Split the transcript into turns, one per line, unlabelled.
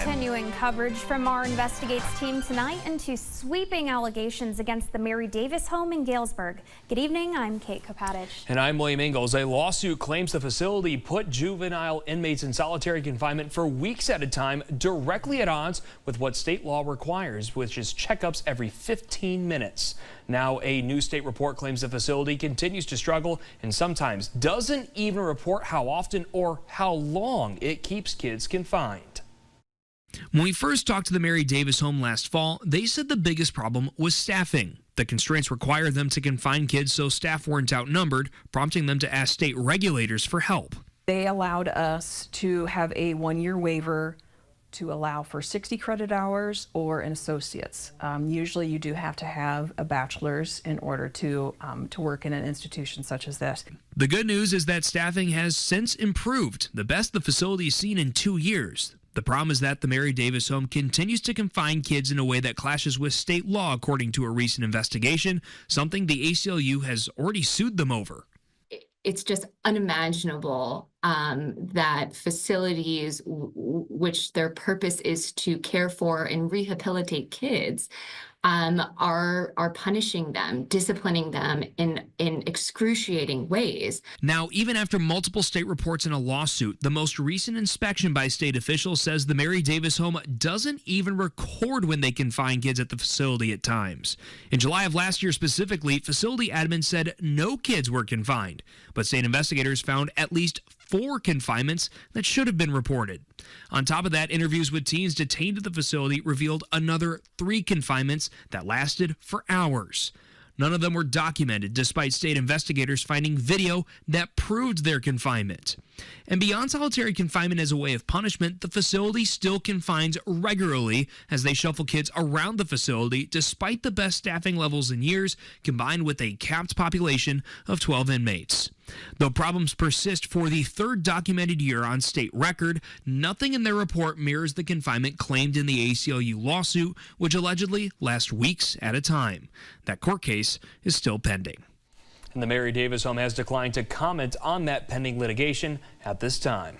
Continuing coverage from our Investigates team tonight into sweeping allegations against the Mary Davis home in Galesburg. Good evening, I'm Kate Kopatich.
And I'm William Ingalls. A lawsuit claims the facility put juvenile inmates in solitary confinement for weeks at a time, directly at odds with what state law requires, which is checkups every 15 minutes. Now, a new state report claims the facility continues to struggle and sometimes doesn't even report how often or how long it keeps kids confined.
When we first talked to the Mary Davis home last fall, they said the biggest problem was staffing. The constraints required them to confine kids so staff weren't outnumbered, prompting them to ask state regulators for help.
They allowed us to have a one-year waiver to allow for 60 credit hours or an associate's. Usually you do have to have a bachelor's in order to work in an institution such as this.
The good news is that staffing has since improved, the best the facility's seen in 2 years. The problem is that the Mary Davis home continues to confine kids in a way that clashes with state law, according to a recent investigation, something the ACLU has already sued them over.
It's just unimaginable that facilities, which their purpose is to care for and rehabilitate kids, are punishing them, disciplining them in excruciating ways.
Now, even after multiple state reports and a lawsuit, the most recent inspection by state officials says the Mary Davis home doesn't even record when they confine kids at the facility at times. In July of last year specifically, facility admin said no kids were confined, but state investigators found at least 4 confinements that should have been reported. On top of that, interviews with teens detained at the facility revealed another 3 confinements that lasted for hours. None of them were documented, despite state investigators finding video that proved their confinement. And beyond solitary confinement as a way of punishment, the facility still confines regularly as they shuffle kids around the facility despite the best staffing levels in years, combined with a capped population of 12 inmates. Though problems persist for the 3rd documented year on state record, nothing in their report mirrors the confinement claimed in the ACLU lawsuit, which allegedly lasts weeks at a time. That court case is still pending.
And the Mary Davis home has declined to comment on that pending litigation at this time.